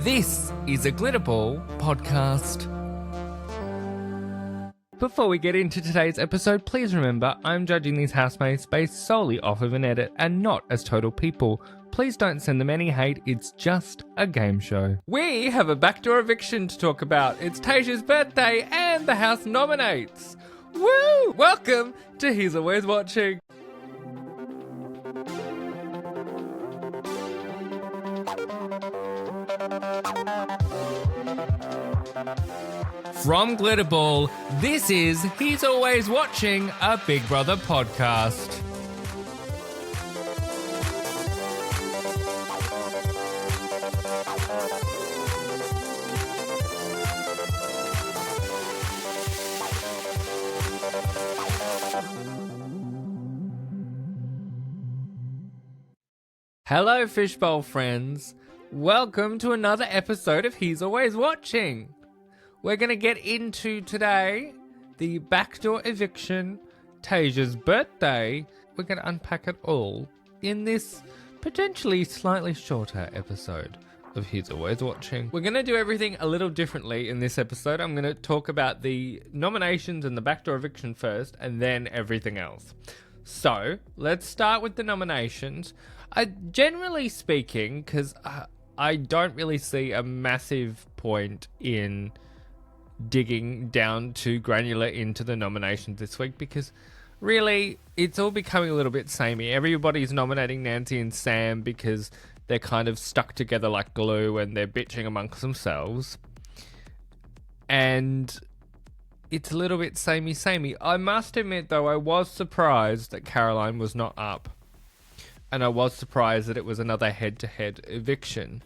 This is a Glitterball podcast. Before we get into today's episode, please remember I'm judging these housemates based solely off of an edit and not as total people. Please don't send them any hate, it's just a game show. We have a backdoor eviction to talk about. It's Tasia's birthday and the house nominates. Woo! Welcome to He's Always Watching. From Glitterball, this is He's Always Watching, a Big Brother podcast. Hello, Fishbowl friends. Welcome to another episode of He's Always Watching. We're going to get into today the backdoor eviction, Tasia's birthday. We're going to unpack it all in this potentially slightly shorter episode of He's Always Watching. We're going to do everything a little differently in this episode. I'm going to talk about the nominations and the backdoor eviction first, and then everything else. So, let's start with the nominations. Generally speaking, because I don't really see a massive point in digging down too granular into the nominations this week, because really it's all becoming a little bit samey. Everybody's nominating Nancy and Sam because they're kind of stuck together like glue and they're bitching amongst themselves. And it's a little bit samey. I must admit though, I was surprised that Caroline was not up. And I was surprised that it was another head-to-head eviction.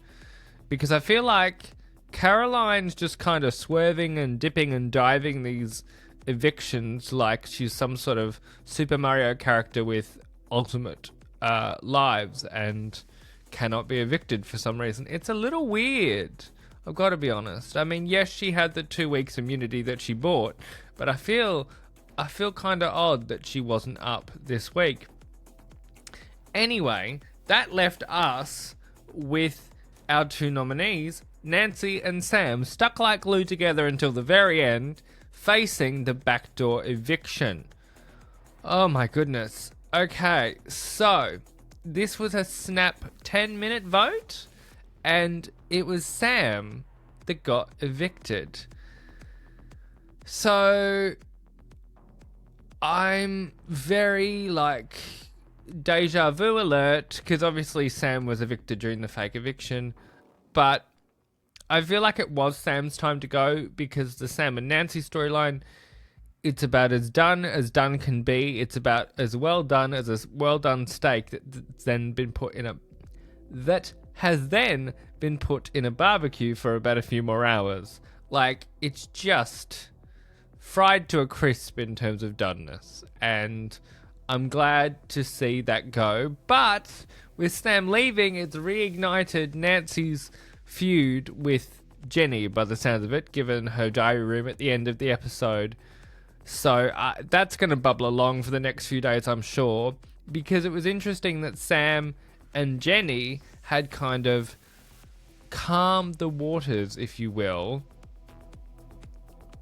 Because I feel like Caroline's just kind of swerving and dipping and diving these evictions like she's some sort of Super Mario character with ultimate lives and cannot be evicted for some reason. It's a little weird, I've got to be honest. I mean, yes, she had the 2 weeks immunity that she bought, but I feel kind of odd that she wasn't up this week. Anyway, that left us with our 2 nominees, Nancy and Sam, stuck like glue together until the very end, facing the backdoor eviction. Oh my goodness. Okay, so this was a snap 10-minute vote, and it was Sam that got evicted. So I'm very deja vu alert, because obviously Sam was evicted during the fake eviction, but I feel like it was Sam's time to go, because the Sam and Nancy storyline, it's about as done can be. It's about as well done as a well done steak that has then been put in a barbecue for about a few more hours. Like, it's just fried to a crisp in terms of doneness, and I'm glad to see that go. But with Sam leaving, it's reignited Nancy's feud with Jenny, by the sounds of it, given her diary room at the end of the episode. So that's going to bubble along for the next few days, I'm sure, because it was interesting that Sam and Jenny had kind of calmed the waters, if you will,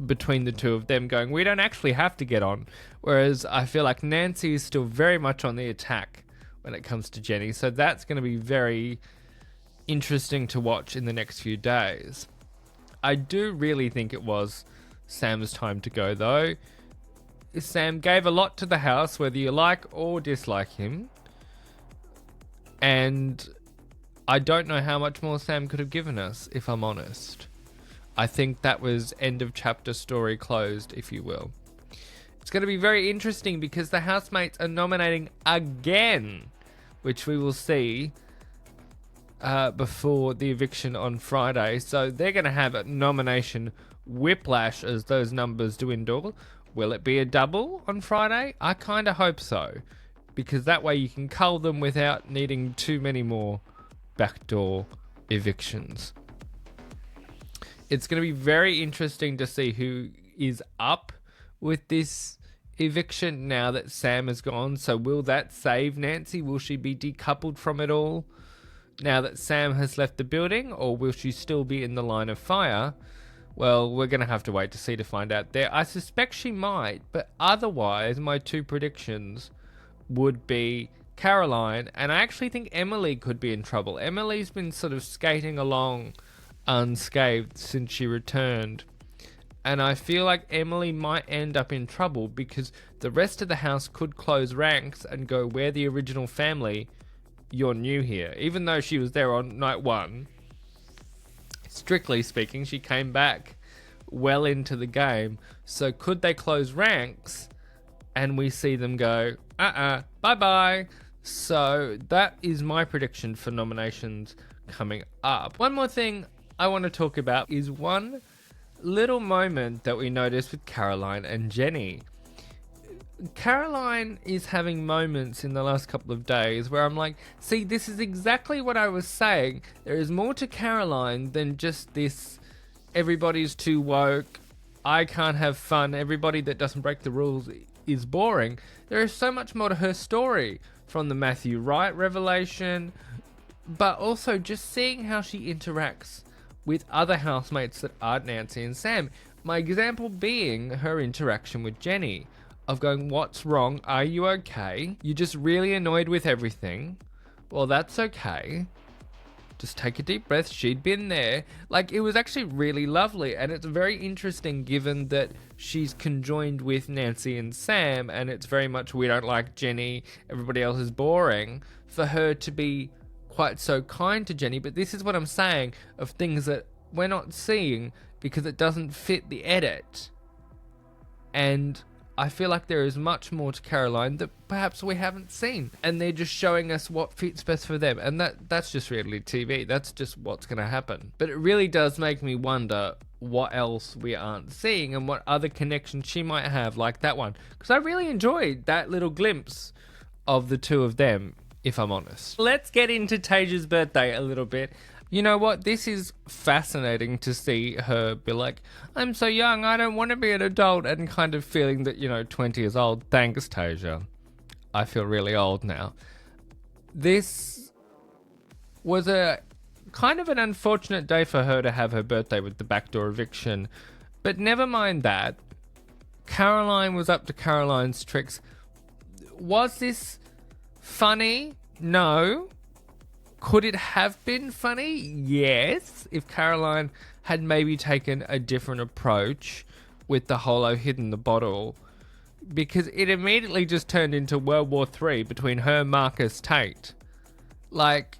between the two of them, going, we don't actually have to get on. Whereas I feel like Nancy is still very much on the attack when it comes to Jenny. So that's going to be very interesting to watch in the next few days. I do really think it was Sam's time to go, though. Sam gave a lot to the house, whether you like or dislike him. And I don't know how much more Sam could have given us, if I'm honest. I think that was end of chapter, story closed, if you will. It's going to be very interesting because the housemates are nominating again, which we will see before the eviction on Friday. So they're going to have a nomination whiplash as those numbers dwindle. Will it be a double on Friday? I kind of hope so, because that way you can cull them without needing too many more backdoor evictions. It's going to be very interesting to see who is up with this eviction now that Sam is gone. So will that save Nancy? Will she be decoupled from it all? now that Sam has left the building, or will she still be in the line of fire? Well, we're going to have to wait to see to find out there. I suspect she might, but otherwise my two predictions would be Caroline, and I actually think Emily could be in trouble. Emily's been sort of skating along unscathed since she returned, and I feel like Emily might end up in trouble because the rest of the house could close ranks and go, we're the original family, you're new here. Even though she was there on night one, strictly speaking, she came back well into the game. So could they close ranks and we see them go, bye-bye. So that is my prediction for nominations coming up. One more thing I want to talk about is one little moment that we noticed with Caroline and Jenny. Caroline is having moments in the last couple of days where I'm like, see, this is exactly what I was saying. There is more to Caroline than just this, everybody's too woke, I can't have fun, everybody that doesn't break the rules is boring. There is so much more to her story, from the Matthew Wright revelation, but also just seeing how she interacts with other housemates that aren't Nancy and Sam. My example being her interaction with Jenny, of going, what's wrong? Are you okay? You're just really annoyed with everything. Well, that's okay. Just take a deep breath. She'd been there. Like, it was actually really lovely, and it's very interesting given that she's conjoined with Nancy and Sam, and it's very much, we don't like Jenny, everybody else is boring, for her to be quite so kind to Jenny. But this is what I'm saying, of things that we're not seeing because it doesn't fit the edit. And I feel like there is much more to Caroline that perhaps we haven't seen, and they're just showing us what fits best for them, and that's just reality TV. That's just what's going to happen. But it really does make me wonder what else we aren't seeing and what other connections she might have, like that one, because I really enjoyed that little glimpse of the two of them, if I'm honest. Let's get into Taja's birthday a little bit. You know what? This is fascinating to see her be like, I'm so young, I don't want to be an adult, and kind of feeling that, 20 years old. Thanks, Taja. I feel really old now. This was a kind of an unfortunate day for her to have her birthday with the backdoor eviction. But never mind that. Caroline was up to Caroline's tricks. Was this funny? No. Could it have been funny? Yes. If Caroline had maybe taken a different approach with the whole hidden the bottle. Because it immediately just turned into World War III between her and Marcus Tate. Like,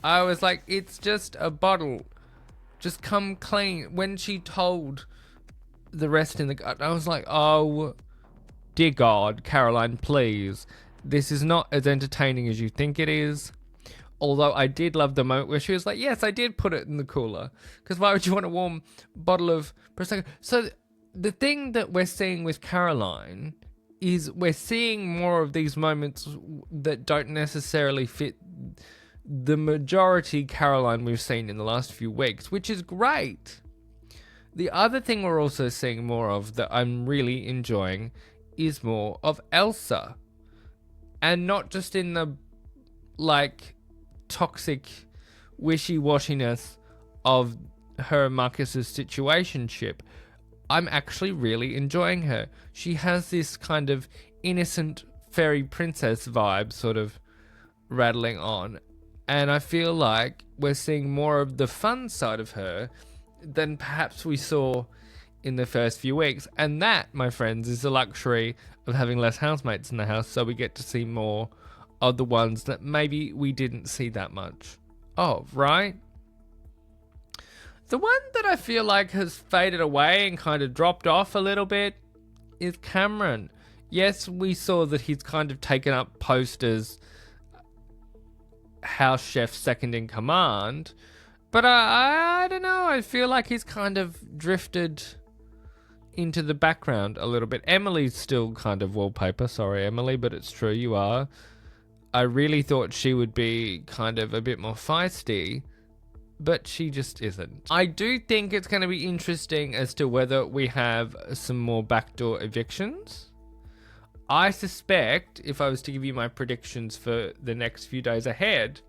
I was like, it's just a bottle. Just come clean. When she told the rest in the gut, I was like, oh, dear God, Caroline, please. This is not as entertaining as you think it is. Although I did love the moment where she was like, yes, I did put it in the cooler. Because why would you want a warm bottle of Prosecco? So the thing that we're seeing with Caroline is we're seeing more of these moments that don't necessarily fit the majority Caroline we've seen in the last few weeks, which is great. The other thing we're also seeing more of that I'm really enjoying is more of Elsa. And not just in the, toxic wishy-washiness of her and Marcus's situationship. I'm actually really enjoying her. She has this kind of innocent fairy princess vibe sort of rattling on. And I feel like we're seeing more of the fun side of her than perhaps we saw in the first few weeks. And that, my friends, is the luxury of having less housemates in the house, so we get to see more of the ones that maybe we didn't see that much of, right? The one that I feel like has faded away and kind of dropped off a little bit is Cameron. Yes, we saw that he's kind of taken up post as house chef second in command, but I don't know, I feel like he's kind of drifted into the background a little bit. Emily's still kind of wallpaper, sorry Emily, but it's true, you are. I really thought she would be kind of a bit more feisty, but she just isn't. I do think it's going to be interesting as to whether we have some more backdoor evictions. I suspect, if I was to give you my predictions for the next few days ahead,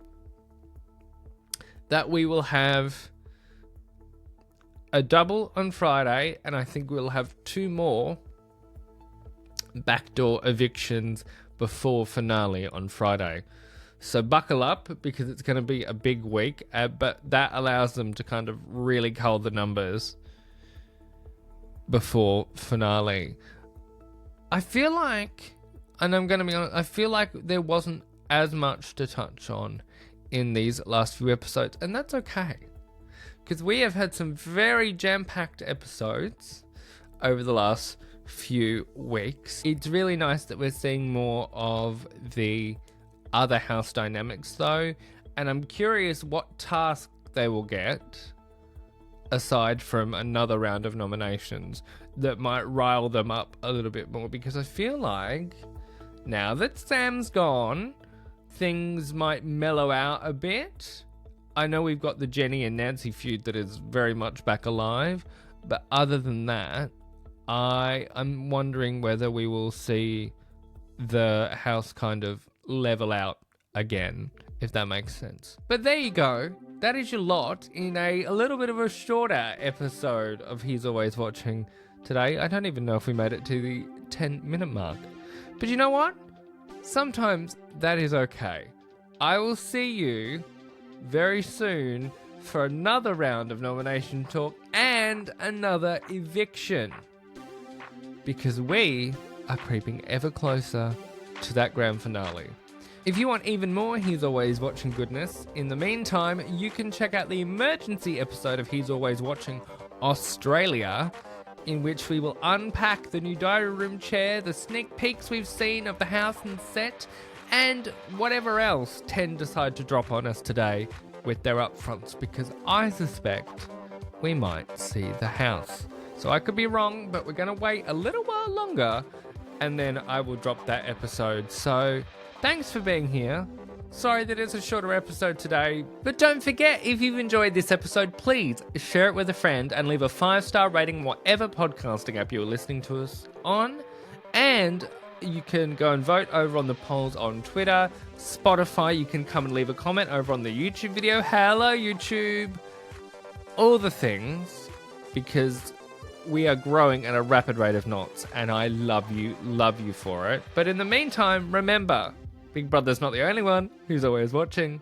that we will have a double on Friday, and I think we'll have 2 more backdoor evictions before finale on Friday. So buckle up, because it's going to be a big week, but that allows them to kind of really cull the numbers before finale. I feel like, and I'm going to be honest, I feel like there wasn't as much to touch on in these last few episodes, and that's okay. Because we have had some very jam-packed episodes over the last few weeks. It's really nice that we're seeing more of the other house dynamics, though. And I'm curious what task they will get, aside from another round of nominations, that might rile them up a little bit more. Because I feel like now that Sam's gone, things might mellow out a bit. I know we've got the Jenny and Nancy feud that is very much back alive, but other than that, I'm wondering whether we will see the house kind of level out again, if that makes sense. But there you go. That is your lot in a little bit of a shorter episode of He's Always Watching today. I don't even know if we made it to the 10-minute mark. But you know what? Sometimes that is okay. I will see you very soon for another round of nomination talk and another eviction, because we are creeping ever closer to that grand finale. If you want even more He's Always Watching goodness, in the meantime, you can check out the emergency episode of He's Always Watching Australia, in which we will unpack the new diary room chair, the sneak peeks we've seen of the house and set, and whatever else 10 decide to drop on us today with their upfronts, because I suspect we might see the house. So I could be wrong, but we're going to wait a little while longer, and then I will drop that episode. So thanks for being here. Sorry that it's a shorter episode today, but don't forget, if you've enjoyed this episode, please share it with a friend and leave a 5-star rating, whatever podcasting app you're listening to us on. And you can go and vote over on the polls on Twitter, Spotify. You can come and leave a comment over on the YouTube video. Hello, YouTube. All the things, because we are growing at a rapid rate of knots, and I love you for it. But in the meantime, remember, Big Brother's not the only one who's always watching.